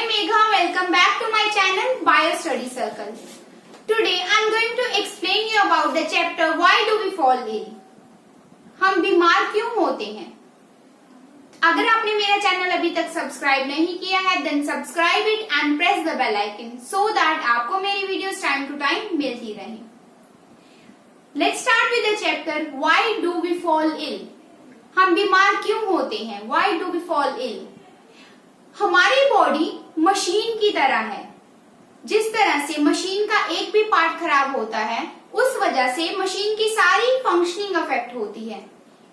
am Megha. Welcome back to my channel Bio Study Circle. Today I am going to explain you about the chapter Why do we fall ill? हम बीमार क्यों होते हैं? अगर आपने मेरा channel अभी तक सब्सक्राइब नहीं किया है then subscribe it and press the bell icon so that आपको मेरी वीडियोस टाइम टू टाइम मिलती रहे. Let's start with the chapter Why do we fall ill? हम बीमार क्यों होते हैं? Why do we fall ill? हमारी बॉडी मशीन की तरह है. जिस तरह से मशीन का एक भी पार्ट खराब होता है उस वजह से मशीन की सारी फंक्शनिंग अफेक्ट होती है.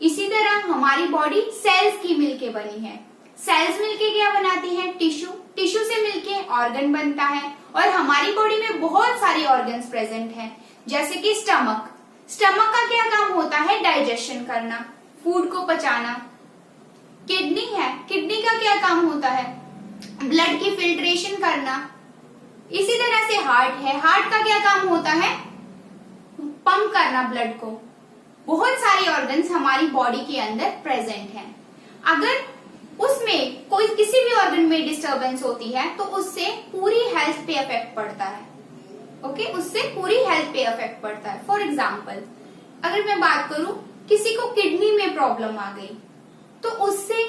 इसी तरह हमारी बॉडी सेल्स की मिलके बनी है. सेल्स मिलके क्या बनाती है? टिश्यू. टिश्यू से मिलके ऑर्गन बनता है और हमारी बॉडी में बहुत सारे ऑर्गन्स प्रेजेंट हैं, जैसे कि स्टमक. स्टमक का क्या काम होता है? डाइजेशन करना, फूड को पचाना. किडनी है, किडनी का क्या काम होता है? ब्लड की फिल्ट्रेशन करना. इसी तरह से हार्ट है, हार्ट का क्या काम होता है? पंप करना ब्लड को. बहुत सारे ऑर्गन्स हमारी बॉडी के अंदर प्रेजेंट हैं. अगर उसमें कोई किसी भी ऑर्गन में डिस्टरबेंस होती है तो उससे पूरी हेल्थ पे इफेक्ट पड़ता है. ओके, उससे पूरी हेल्थ पे इफेक्ट पड़ता है. फॉर एग्जाम्पल, अगर मैं बात करूं, किसी को किडनी में प्रॉब्लम आ गई तो उससे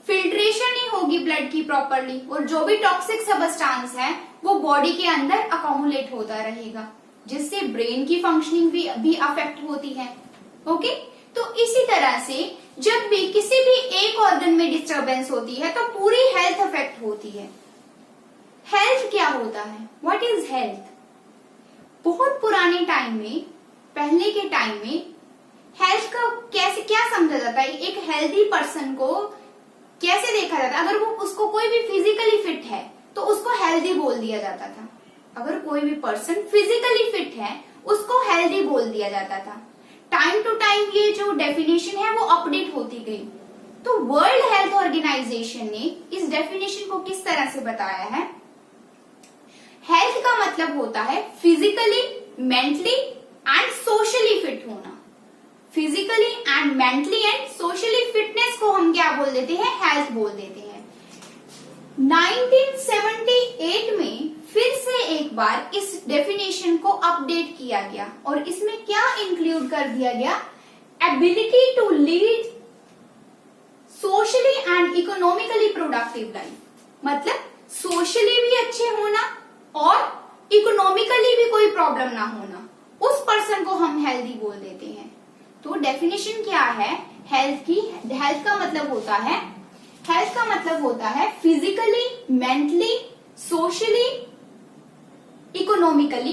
फिल्ट्रेशन नहीं होगी ब्लड की प्रॉपरली और जो भी टॉक्सिक सबस्टांस है वो बॉडी के अंदर अकोमुलेट होता रहेगा, जिससे ब्रेन की फंक्शनिंग भी अफेक्ट होती है. ओके, तो इसी तरह से जब भी किसी भी एक ऑर्गन में डिस्टरबेंस होती है तो पूरी हेल्थ अफेक्ट होती है. हेल्थ क्या होता है? What is health? बहुत पुराने टाइम में, पहले के टाइम में हेल्थ का कैसे क्या समझा जाता है? एक हेल्दी पर्सन को कैसे देखा जाता है? अगर वो उसको कोई भी फिजिकली फिट है तो उसको हेल्दी बोल दिया जाता था. अगर कोई भी पर्सन फिजिकली फिट है उसको हेल्दी बोल दिया जाता था. टाइम टू टाइम ये जो डेफिनेशन है वो अपडेट होती गई. तो वर्ल्ड हेल्थ ऑर्गेनाइजेशन ने इस डेफिनेशन को किस तरह से बताया है? हेल्थ का मतलब होता है physically, mentally and socially fit होना. Physically and mentally and socially fitness को हम क्या बोल देते हैं? हेल्थ बोल देते हैं. 1978 में फिर से एक बार इस डेफिनेशन को अपडेट किया गया और इसमें क्या इंक्लूड कर दिया गया? Ability to lead socially and economically productive life. मतलब सोशली भी अच्छे होना और इकोनॉमिकली भी कोई प्रॉब्लम ना होना, उस पर्सन को हम हेल्दी बोल देते हैं. तो डेफिनेशन क्या है हेल्थ की? हेल्थ का मतलब होता है physically, mentally, socially, economically.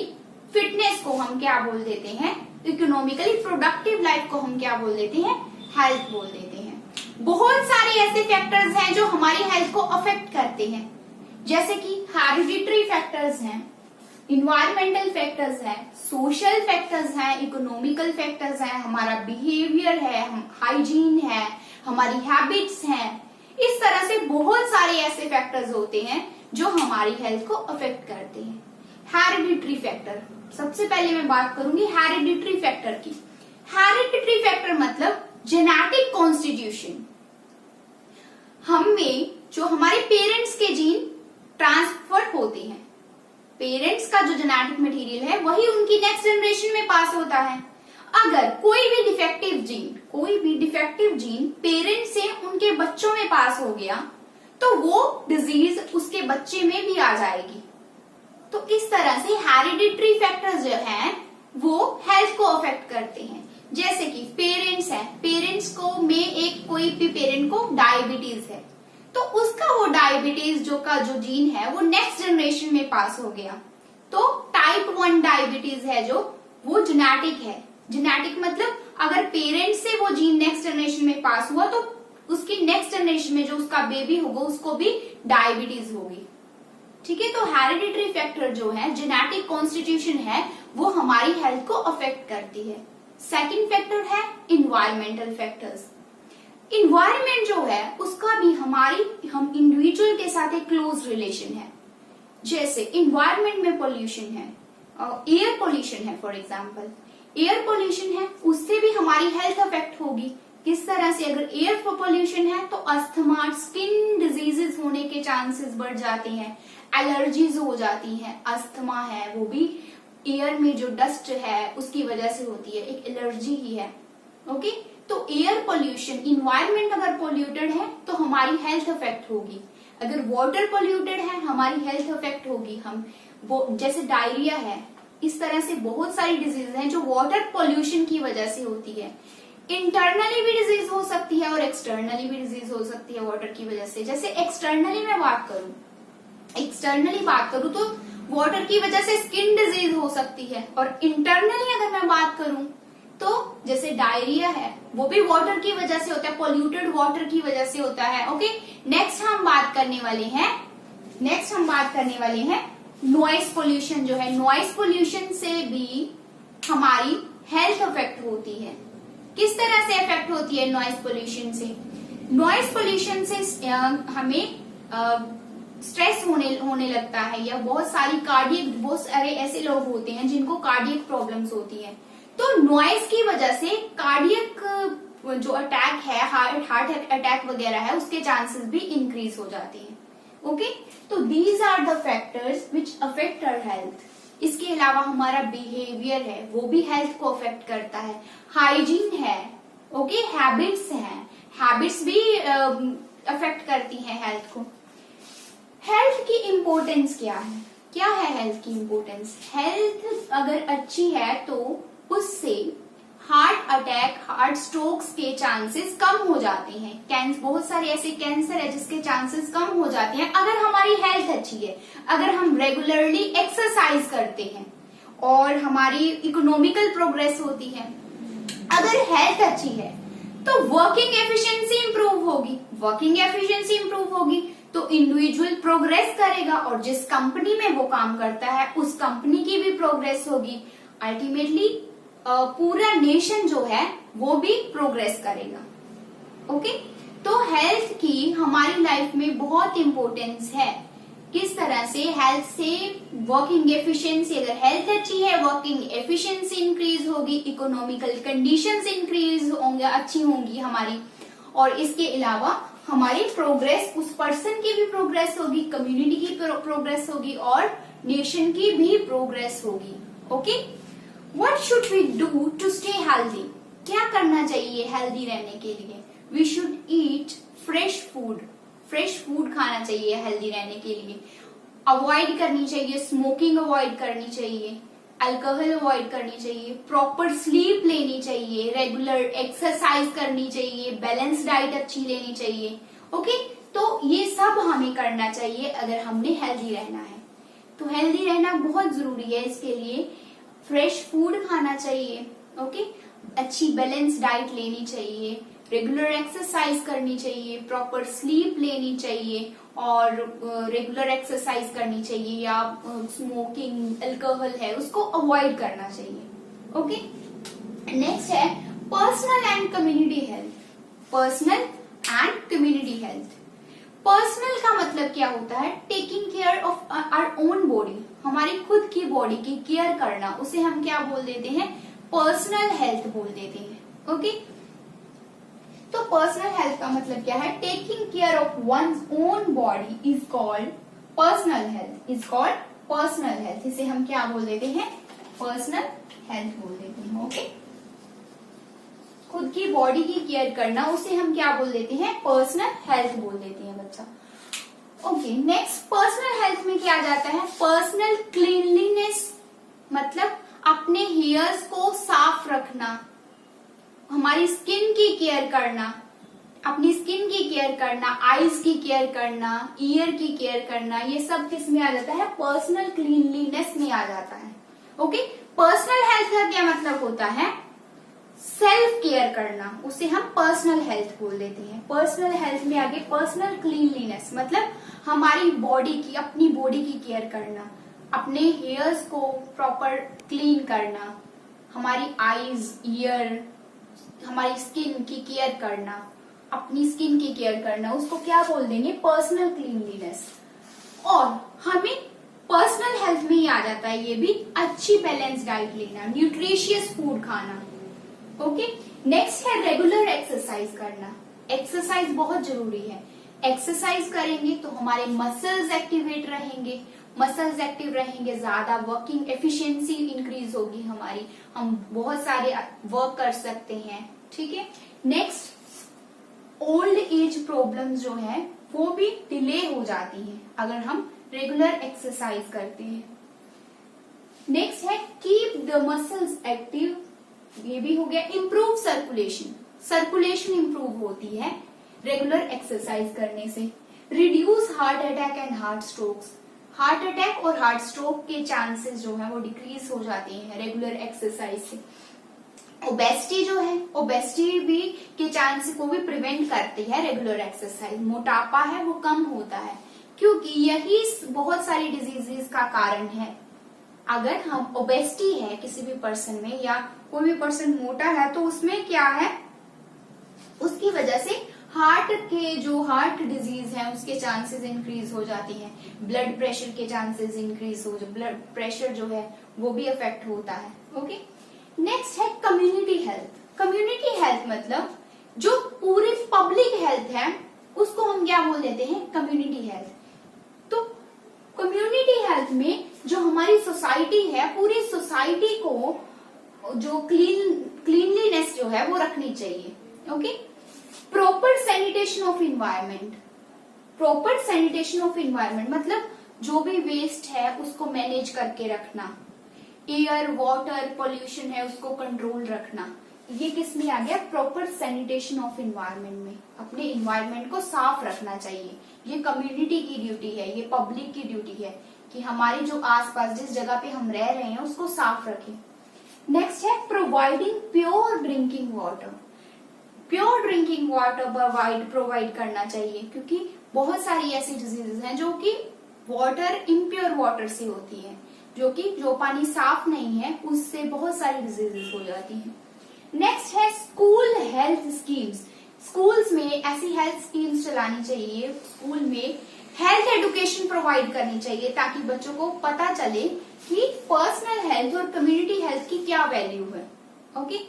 Fitness को हम क्या बोल देते हैं? इकोनॉमिकली प्रोडक्टिव लाइफ को हम क्या बोल देते हैं? हेल्थ बोल देते हैं. बहुत सारे ऐसे फैक्टर्स हैं जो हमारी हेल्थ को अफेक्ट करते हैं, जैसे कि हेरिडिटरी फैक्टर्स हैं, इन्वायरमेंटल फैक्टर्स हैं, सोशल फैक्टर्स हैं, इकोनॉमिकल फैक्टर्स हैं, हमारा बिहेवियर है, हाइजीन है, हमारी हैबिट्स हैं. इस तरह से बहुत सारे ऐसे फैक्टर्स होते हैं जो हमारी हेल्थ को अफेक्ट करते हैं. हेरिडिटरी फैक्टर, सबसे पहले मैं बात करूंगी हेरिडिटरी फैक्टर की. हेरिडिटरी फैक्टर मतलब जेनेटिक कॉन्स्टिट्यूशन. हमें जो हमारे पेरेंट्स के जीन ट्रांसफर होते हैं, पेरेंट्स का जो जेनेटिक मटेरियल है वही उनकी नेक्स्ट जनरेशन में पास होता है. अगर कोई भी डिफेक्टिव जीन पेरेंट्स से उनके बच्चों में पास हो गया तो वो डिजीज उसके बच्चे में भी आ जाएगी. तो इस तरह से हेरिडिटरी फैक्टर्स जो हैं वो हेल्थ को अफेक्ट करते हैं. जैसे कि पेरेंट्स हैं, पेरेंट्स को में एक कोई भी पेरेंट को डायबिटीज है तो उसका वो डायबिटीज जो जीन है वो नेक्स्ट जनरेशन में पास हो गया. तो टाइप 1 डायबिटीज है जो वो जेनेटिक है. जेनेटिक मतलब अगर पेरेंट्स से वो जीन नेक्स्ट जनरेशन में पास हुआ तो उसकी नेक्स्ट जनरेशन में जो उसका बेबी होगा उसको भी डायबिटीज होगी. ठीक है, तो हेरिडिटरी फैक्टर जो है, जेनेटिक कॉन्स्टिट्यूशन है, वो हमारी हेल्थ को अफेक्ट करती है. सेकंड फैक्टर है इन्वायरमेंटल फैक्टर्स. इन्वायरमेंट जो है उसका भी हम इंडिविजुअल के साथ एक क्लोज रिलेशन है. जैसे इन्वायरमेंट में पोल्यूशन है, एयर पोल्यूशन है. फॉर एग्जाम्पल एयर पोल्यूशन है, उससे भी हमारी हेल्थ अफेक्ट होगी. किस तरह से? अगर एयर पोल्यूशन है तो अस्थमा, स्किन डिजीजेस होने के चांसेस बढ़ जाते हैं, एलर्जीज हो जाती हैं, अस्थमा है वो भी एयर में जो डस्ट है उसकी वजह से होती है, एक एलर्जी ही है। ओके, तो एयर पोल्यूशन, इन्वायरमेंट अगर पोल्यूटेड है तो हमारी हेल्थ अफेक्ट होगी, अगर वाटर पोल्यूटेड है हमारी हेल्थ अफेक्ट होगी। हम वो जैसे डायरिया है, इस तरह से बहुत सारी डिजीज हैं जो वाटर पोल्यूशन की वजह से होती है। इंटरनली भी डिजीज हो सकती है और एक्सटर्नली भी डिजीज हो सकती है वाटर की वजह से। जैसे एक्सटर्नली मैं बात करूं तो वाटर की वजह से स्किन डिजीज हो सकती है, और इंटरनली अगर मैं बात करूं तो जैसे डायरिया है वो भी वाटर की वजह से होता है, पोल्यूटेड वाटर की वजह से होता है। ओके, नेक्स्ट हम बात करने वाले हैं नॉइस पोल्यूशन जो है। नॉइस पोल्यूशन से भी हमारी हेल्थ अफेक्ट होती है। किस तरह से अफेक्ट होती है नॉइस पोल्यूशन से? नॉइस पोल्यूशन से हमें स्ट्रेस होने लगता है, या बहुत सारे ऐसे लोग होते हैं जिनको कार्डियक प्रॉब्लम्स होती हैं। तो नॉइस की वजह से कार्डियक जो अटैक है, हार्ट अटैक वगैरह है, उसके चांसेस भी इंक्रीज हो जाते हैं। ओके, तो these are the factors which affect our health. इसके अलावा हमारा बिहेवियर है वो भी हेल्थ को अफेक्ट करता है, हाइजीन है, ओके, हैबिट्स हैं, हैबिट्स भी अफेक्ट करती हैं हेल्थ को। हेल्थ की इम्पोर्टेंस क्या है? क्या है हेल्थ की इम्पोर्टेंस? हेल्थ अगर अच्छी है तो उससे हार्ट अटैक, हार्ट स्ट्रोक्स के चांसेस कम हो जाते हैं। बहुत सारे ऐसे कैंसर है जिसके चांसेस कम हो जाते हैं अगर हमारी हेल्थ अच्छी है, अगर हम रेगुलरली एक्सरसाइज करते हैं और हमारी इकोनॉमिकल प्रोग्रेस होती है। अगर हेल्थ अच्छी है तो वर्किंग एफिशिएंसी इंप्रूव होगी तो इंडिविजुअल प्रोग्रेस करेगा, और जिस कंपनी में वो काम करता है उस कंपनी की भी प्रोग्रेस होगी। अल्टीमेटली पूरा नेशन जो है वो भी प्रोग्रेस करेगा। ओके, तो हेल्थ की हमारी लाइफ में बहुत इंपॉर्टेंस है। किस तरह से? हेल्थ से वर्किंग एफिशिएंसी, अगर हेल्थ अच्छी है वर्किंग एफिशिएंसी इंक्रीज होगी, इकोनॉमिकल कंडीशंस इंक्रीज होंगे, अच्छी होंगी हमारी, और इसके अलावा हमारी प्रोग्रेस, उस पर्सन की भी प्रोग्रेस होगी, कम्युनिटी की प्रोग्रेस होगी, और नेशन की भी प्रोग्रेस होगी। Okay, What should we do to stay healthy? क्या करना चाहिए हेल्दी रहने के लिए? We should eat fresh food. Fresh food खाना चाहिए हेल्दी रहने के लिए। अवॉइड करनी चाहिए, स्मोकिंग अवॉइड करनी चाहिए, अल्कोहल अवॉइड करनी चाहिए, प्रॉपर स्लीप लेनी चाहिए, रेगुलर एक्सरसाइज करनी चाहिए, बैलेंस डाइट अच्छी लेनी चाहिए। ओके, तो ये सब हमें करना चाहिए अगर हमने हेल्दी रहना है। तो हेल्दी रहना बहुत जरूरी है, इसके लिए फ्रेश फूड खाना चाहिए, ओके, अच्छी बैलेंस डाइट लेनी चाहिए, रेगुलर एक्सरसाइज करनी चाहिए, प्रॉपर स्लीप लेनी चाहिए, और रेगुलर एक्सरसाइज करनी चाहिए, या स्मोकिंग, अल्कोहल है उसको अवॉइड करना चाहिए। ओके, नेक्स्ट है personal and community health. Personal and community health. Personal का मतलब क्या होता है? Taking care of our own body, हमारी खुद की बॉडी की केयर करना, उसे हम क्या बोल देते हैं? पर्सनल हेल्थ बोल देते हैं। ओके, तो पर्सनल हेल्थ का मतलब क्या है? Taking care of one's own body is called personal health. इसे हम क्या बोल देते हैं? पर्सनल हेल्थ बोल देते हैं। ओके, खुद की बॉडी की केयर करना उसे हम क्या बोल देते हैं? पर्सनल हेल्थ बोल देते हैं बच्चा। ओके, नेक्स्ट पर्सनल हेल्थ में क्या जाता है? पर्सनल क्लीनलीनेस, मतलब अपने हेयर्स को साफ रखना, हमारी स्किन की केयर करना, अपनी स्किन की केयर करना, आईज की केयर करना, ईयर की केयर करना, ये सब किस में आ जाता है? पर्सनल क्लीनलीनेस में आ जाता है। ओके, पर्सनल हेल्थ का क्या मतलब होता है? सेल्फ केयर करना, उसे हम पर्सनल हेल्थ बोल देते हैं। पर्सनल हेल्थ में आगे पर्सनल क्लीनलीनेस, मतलब हमारी बॉडी की, अपनी बॉडी की केयर करना, अपने हेयर्स को प्रॉपर क्लीन करना, हमारी आईज, ईयर, हमारी स्किन की केयर करना, अपनी स्किन की केयर करना, उसको क्या बोल देंगे? Personal cleanliness. और हमें पर्सनल हेल्थ में ही आ जाता है ये भी, अच्छी बैलेंस डाइट लेना, न्यूट्रिशियस फूड खाना। ओके, नेक्स्ट है रेगुलर एक्सरसाइज करना। एक्सरसाइज बहुत जरूरी है। एक्सरसाइज करेंगे तो हमारे मसल्स एक्टिवेट रहेंगे, मसल्स एक्टिव रहेंगे, ज्यादा वर्किंग एफिशिएंसी इंक्रीज होगी हमारी, हम बहुत सारे वर्क कर सकते हैं। ठीक है। नेक्स्ट, ओल्ड एज प्रॉब्लम्स जो है वो भी डिले हो जाती है अगर हम रेगुलर एक्सरसाइज करते हैं। नेक्स्ट है कीप द मसल्स एक्टिव, ये भी हो गया। इम्प्रूव सर्कुलेशन, सर्कुलेशन इंप्रूव होती है रेगुलर एक्सरसाइज करने से। Reduce heart attack and heart strokes, heart attack और हार्ट स्ट्रोक के चांसेस जो है वो डिक्रीज हो जाते हैं रेगुलर एक्सरसाइज से। ओबेसिटी जो है, ओबेसिटी भी के चांस को भी प्रिवेंट करती है रेगुलर एक्सरसाइज। मोटापा है वो कम होता है क्योंकि यही बहुत सारी डिजीजेस का कारण है। अगर हम ओबेसिटी है किसी भी पर्सन में या कोई भी पर्सन मोटा है तो उसमें क्या है, उसकी वजह से हार्ट के जो हार्ट डिजीज है उसके चांसेस इंक्रीज हो जाती हैं, ब्लड प्रेशर के चांसेस इंक्रीज हो, ब्लड प्रेशर जो है वो भी अफेक्ट होता है। ओके। नेक्स्ट है कम्युनिटी हेल्थ। कम्युनिटी हेल्थ मतलब जो पूरी पब्लिक हेल्थ है उसको हम क्या बोल देते हैं, कम्युनिटी हेल्थ। तो कम्युनिटी हेल्थ में जो हमारी सोसाइटी है, पूरी सोसाइटी को जो क्लीनलीनेस जो है वो रखनी चाहिए। Okay. Proper sanitation of environment, proper sanitation of environment मतलब जो भी वेस्ट है उसको मैनेज करके रखना, एयर वाटर पॉल्यूशन है उसको कंट्रोल रखना, ये किस में आ गया, प्रॉपर सैनिटेशन ऑफ इन्वायरमेंट में। अपने इन्वायरमेंट को साफ रखना चाहिए, ये कम्युनिटी की ड्यूटी है, ये पब्लिक की ड्यूटी है कि हमारी जो आसपास जिस जगह पे हम रह रहे हैं उसको साफ रखें। नेक्स्ट है providing pure drinking water, pure drinking water provide करना चाहिए क्योंकि बहुत सारी ऐसी डिजीजेस हैं जो कि वाटर इम्प्योर वाटर से होती है, जो कि जो पानी साफ नहीं है उससे बहुत सारी डिजीजेस हो जाती हैं। नेक्स्ट है स्कूल हेल्थ स्कीम्स, स्कूल्स में ऐसी हेल्थ स्कीम्स चलानी चाहिए, स्कूल में हेल्थ एजुकेशन प्रोवाइड करनी चाहिए ताकि बच्चों को पता चले कि पर्सनल हेल्थ और कम्युनिटी हेल्थ की क्या वैल्यू है। ओके।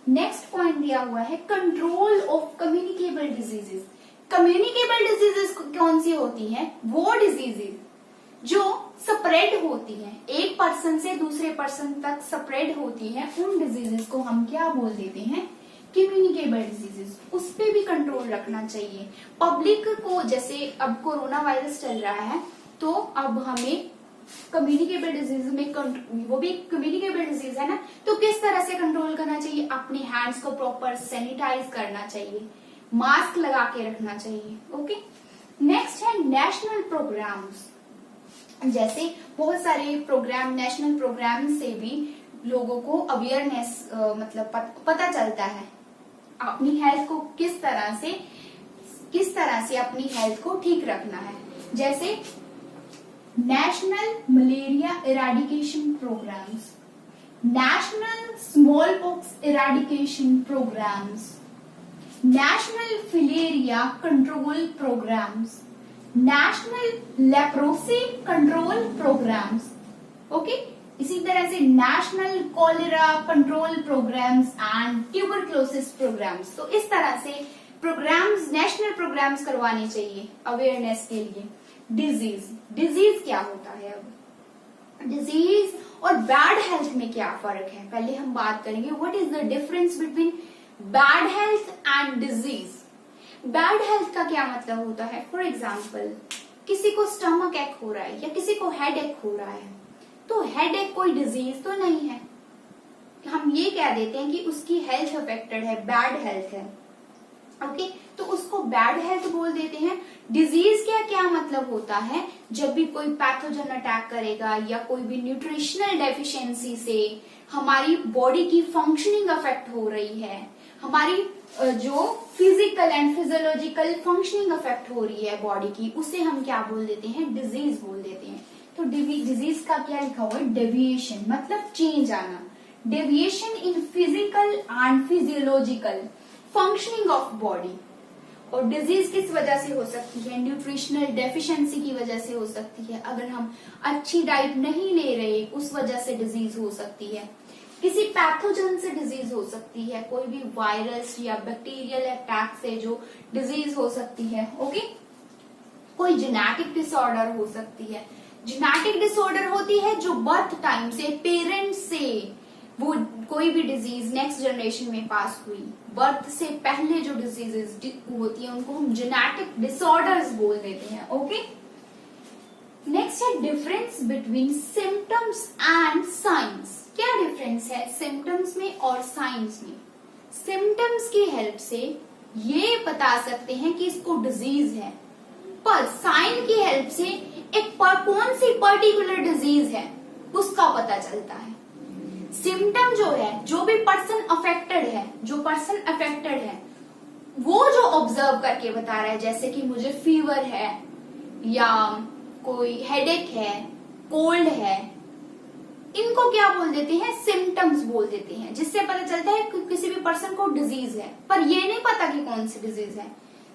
नेक्स्ट पॉइंट दिया हुआ है control of communicable diseases. Communicable diseases कौन सी होती हैं, वो डिजीजेस जो स्प्रेड होती हैं, एक पर्सन से दूसरे पर्सन तक स्प्रेड होती है, उन डिजीजेस को हम क्या बोल देते हैं, कम्युनिकेबल डिजीजेस। उस पे भी कंट्रोल रखना चाहिए पब्लिक को। जैसे अब कोरोना वायरस चल रहा है तो अब हमें कम्युनिकेबल डिजीज में, वो भी कम्युनिकेबल डिजीज है ना, तो किस तरह से कंट्रोल करना चाहिए, अपने हैंड्स को प्रॉपर सैनिटाइज करना चाहिए, मास्क लगा के रखना चाहिए। ओके। नेक्स्ट है नेशनल प्रोग्राम्स, जैसे बहुत सारे प्रोग्राम, नेशनल प्रोग्राम से भी लोगों को अवेयरनेस मतलब पता चलता है अपनी हेल्थ को किस तरह से अपनी हेल्थ को ठीक रखना है। जैसे national malaria eradication programmes, national smallpox eradication programmes, national filaria control programmes, national leprosy control programmes. Okay. इसी तरह से national cholera control programmes and tuberculosis programmes. तो इस तरह से प्रोग्राम्स, नेशनल प्रोग्राम्स करवाने चाहिए अवेयरनेस के लिए। डिजीज क्या होता है, अब डिजीज और बैड हेल्थ में क्या फर्क है पहले हम बात करेंगे। What is the difference between bad health and disease. Bad health का क्या मतलब होता है, फॉर एग्जाम्पल किसी को स्टमक एक हो रहा है या किसी को हेड एक हो रहा है, तो हेड एक कोई डिजीज तो नहीं है, हम ये कह देते हैं कि उसकी हेल्थ अफेक्टेड है, बैड हेल्थ है। ओके। तो उसको बैड हेल्थ बोल देते हैं। डिजीज का क्या मतलब होता है, जब भी कोई पैथोजन अटैक करेगा या कोई भी न्यूट्रिशनल डेफिशिएंसी से हमारी बॉडी की फंक्शनिंग अफेक्ट हो रही है, हमारी जो physical and physiological functioning affect हो रही है बॉडी की, उसे हम क्या बोल देते हैं, डिजीज बोल देते हैं। तो डिजीज का क्या लिखा हुआ है, डेविएशन मतलब चेंज आना, deviation in physical and physiological functioning of body. और डिजीज किस वजह से हो सकती है, न्यूट्रिशनल डेफिशिएंसी की वजह से हो सकती है, अगर हम अच्छी डाइट नहीं ले रहे उस वजह से डिजीज हो सकती है। किसी पैथोजन से डिजीज हो सकती है, कोई भी वायरस या बैक्टीरियल अटैक से जो डिजीज हो सकती है। ओके, कोई जेनेटिक डिसऑर्डर हो सकती है। जेनेटिक डिसऑर्डर होती है जो बर्थ टाइम से पेरेंट्स से वो कोई भी डिजीज नेक्स्ट जनरेशन में पास हुई, बर्थ से पहले जो डिजीजेस होती है उनको हम जेनेटिक डिसऑर्डर्स बोल देते हैं। ओके, नेक्स्ट है difference between symptoms and science. क्या डिफरेंस है सिम्टम्स में और साइंस में? सिम्टम्स की हेल्प से ये बता सकते हैं कि इसको डिजीज है, पर साइन की हेल्प से एक कौन सी पर्टिकुलर डिजीज है उसका पता चलता है। सिम्टम जो है, जो भी पर्सन अफेक्टेड है, वो जो ऑब्जर्व करके बता रहा है, जैसे कि मुझे फीवर है या कोई हेडेक है, कोल्ड है, इनको क्या बोल देते हैं? सिम्टम्स बोल देते हैं, जिससे पता चलता है कि किसी भी पर्सन को डिजीज है, पर ये नहीं पता कि कौन सी डिजीज है।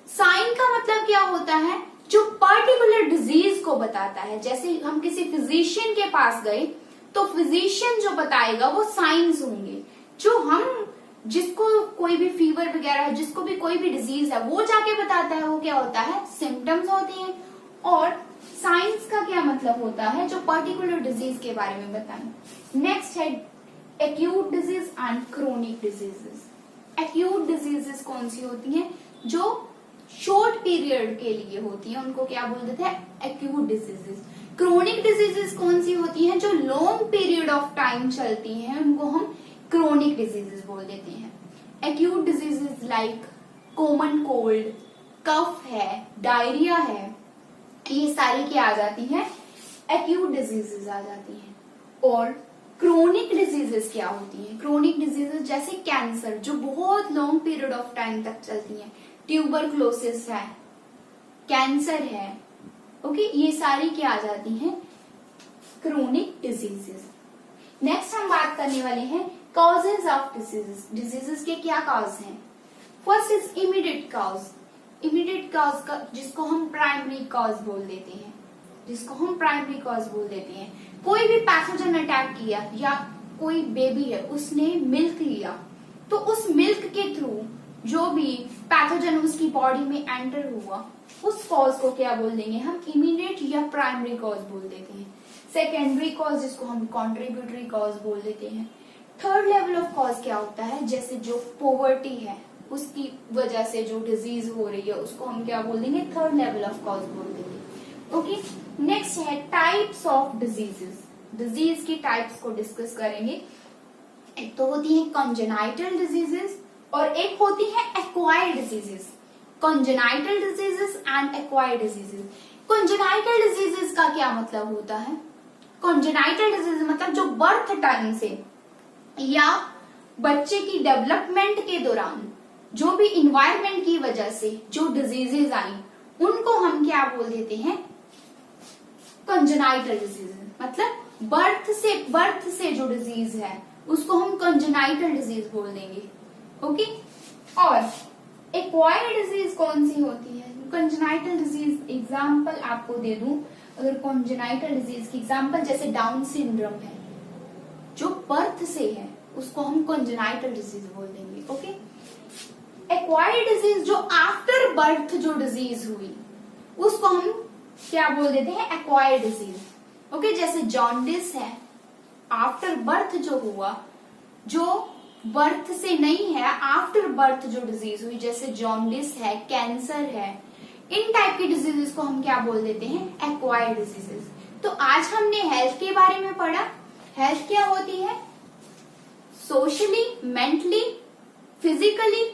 साइन का मतलब क्या होता है? जो पर्टिकुलर डिजीज को बताता है। जैसे हम किसी फिजिशियन के पास गए तो फिजिशियन जो बताएगा वो साइंस होंगे। जो हम जिसको कोई भी फीवर वगैरह, जिसको भी कोई भी डिजीज है, वो जाके बताता है, वो क्या होता है? सिम्टम्स होती हैं। और साइंस का क्या मतलब होता है? जो पर्टिकुलर डिजीज के बारे में बताएं। नेक्स्ट है acute disease and chronic diseases. Acute diseases कौन सी होती हैं? जो शॉर्ट पीरियड के लिए होती है, उनको क्या बोल देते हैं? Acute diseases. क्रोनिक डिजीजेस कौन सी होती हैं? जो लॉन्ग पीरियड ऑफ टाइम चलती हैं, उनको हम क्रोनिक डिजीजेस बोल देते हैं। Acute diseases like common cold, cough है, डायरिया है, ये सारी क्या आ जाती हैं? एक्यूट डिजीजेस आ जाती हैं। और क्रोनिक डिजीजेस क्या होती हैं? क्रोनिक डिजीजेस जैसे कैंसर, जो बहुत लॉन्ग पीरियड ऑफ टाइम तक चलती हैं, ट्यूबरक्लोसिस है, कैंसर है। ओके, ये सारी क्या आ जाती हैं? Chronic diseases. नेक्स्ट हम बात करने वाले हैं कॉजेज ऑफ डिजीजेस। डिजीजेस के क्या कॉज हैं? First is immediate cause. Immediate cause का जिसको हम प्राइमरी कॉज बोल देते हैं, कोई भी पैथोजन अटैक किया या कोई बेबी है उसने मिल्क लिया, तो उस मिल्क के थ्रू जो भी पैथोजन उसकी बॉडी में एंटर हुआ, उस कॉज को क्या बोल देंगे हम? इमीडिएट या प्राइमरी कॉज बोल देते हैं। सेकेंडरी कॉज जिसको हम कॉन्ट्रीब्यूटरी कॉज बोल देते हैं। थर्ड लेवल ऑफ कॉज क्या होता है? जैसे जो पोवर्टी है उसकी वजह से जो डिजीज हो रही है, उसको हम क्या बोल देंगे? थर्ड लेवल ऑफ कॉज बोल देंगे। ओके, नेक्स्ट है टाइप्स ऑफ डिजीजेस। डिजीज की टाइप्स को डिस्कस करेंगे। एक तो होती है कॉन्जेनाइटल डिजीजेस और एक होती है acquired diseases. Congenital diseases and acquired diseases. Congenital diseases का क्या मतलब होता है? कॉन्जेनाइटल डिजीज मतलब जो बर्थ टाइम से या बच्चे की डेवलपमेंट के दौरान जो भी इन्वायरमेंट की वजह से जो डिजीजेस आई, उनको हम क्या बोल देते हैं? Congenital disease. मतलब बर्थ से जो डिजीज है उसको हम कॉन्जेनाइटल डिजीज बोल देंगे। ओके, और एक्वायर्ड डिजीज कौन सी होती है? कॉन्जेनाइटल डिजीज एग्जांपल आपको दे दूं, अगर कॉन्जेनाइटल डिजीज की एग्जांपल जैसे डाउन सिंड्रोम है, जो बर्थ से है उसको हम कॉन्जेनाइटल डिजीज बोल देंगे। ओके, एक्वायर्ड डिजीज जो आफ्टर बर्थ जो डिजीज हुई उसको हम क्या बोल देते हैं? Acquired disease. ओके, जैसे जॉन्डिस है, आफ्टर बर्थ जो हुआ, जो बर्थ से नहीं है, आफ्टर बर्थ जो डिजीज हुई, जैसे जॉन्डिस है, कैंसर है, इन टाइप की डिजीजेस को हम क्या बोल देते हैं? Acquired diseases. तो आज हमने हेल्थ के बारे में पढ़ा। हेल्थ क्या होती है? सोशली, मेंटली, फिजिकली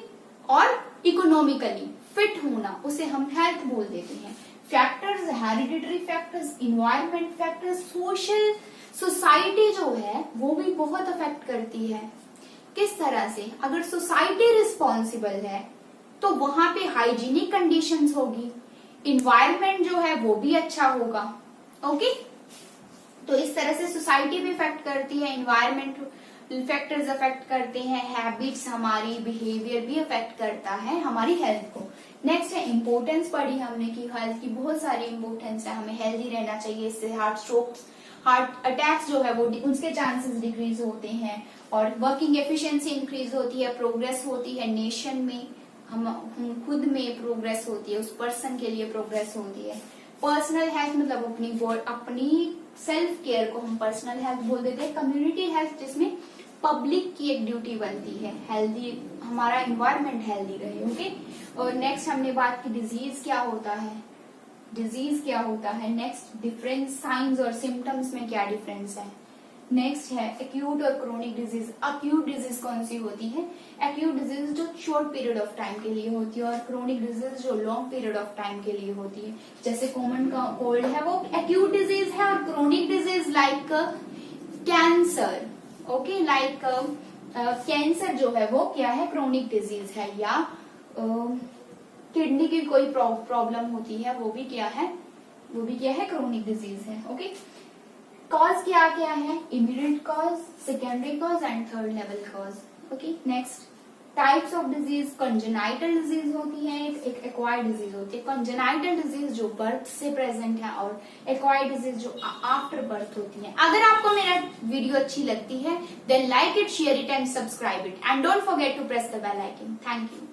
और इकोनॉमिकली फिट होना, उसे हम हेल्थ बोल देते हैं। Factors, hereditary factors, environment factors, social, society जो है वो भी बहुत अफेक्ट करती है। किस तरह से? अगर सोसाइटी रिस्पॉन्सिबल है तो वहां पे हाइजीनिक कंडीशंस होगी, इन्वायरमेंट जो है वो भी अच्छा होगा। ओके, तो इस तरह से सोसाइटी भी इफेक्ट करती है, इन्वायरमेंट फैक्टर्स अफेक्ट करते हैं, हैबिट्स, हमारी बिहेवियर भी अफेक्ट करता है हमारी हेल्थ को। नेक्स्ट है इम्पोर्टेंस। पढ़ी हमने कि हेल्थ की बहुत सारी इम्पोर्टेंस है, हमें हेल्दी रहना चाहिए, इससे हार्ट स्ट्रोक्स हार्ट अटैक्स जो है वो उसके चांसेस डिक्रीज होते हैं, और वर्किंग एफिशिएंसी इंक्रीज होती है, प्रोग्रेस होती है नेशन में, हम खुद में प्रोग्रेस होती है, उस पर्सन के लिए प्रोग्रेस होती है। पर्सनल हेल्थ मतलब अपनी सेल्फ केयर को हम पर्सनल हेल्थ बोल देते हैं। कम्युनिटी हेल्थ जिसमें पब्लिक की एक ड्यूटी बनती है, हेल्दी हमारा इन्वायरमेंट हेल्दी रहे। ओके, और नेक्स्ट हमने बात की डिजीज क्या होता है, डिजीज क्या होता है। नेक्स्ट डिफरेंस साइंस और सिम्टम्स में क्या डिफरेंस है। नेक्स्ट है एक्यूट और क्रोनिक डिजीज। एक्यूट डिजीज कौन सी होती है, एक्यूट डिजीज जो शॉर्ट पीरियड ऑफ टाइम के लिए होती है, और क्रोनिक डिजीज जो लॉन्ग पीरियड ऑफ टाइम के लिए होती है। जैसे कॉमन का कोल्ड है वो एक्यूट डिजीज है, और chronic disease like cancer, okay, like cancer जो है वो क्या है, क्रोनिक डिजीज है। या किडनी की कोई प्रॉब्लम होती है, वो भी क्या है, वो भी क्या है, क्रोनिक डिजीज है। ओके, कॉज क्या क्या है, immediate cause, secondary cause and third level cause. Okay, next types of disease. Congenital disease होती है, एक एक्वायर्ड डिजीज होती है। कंजेनाइटल डिजीज जो बर्थ से प्रेजेंट है, और एक्वायर्ड डिजीज जो आफ्टर बर्थ होती है। अगर आपको मेरा वीडियो अच्छी लगती है then like it, share it and subscribe it, and don't forget to press the bell icon. Thank you.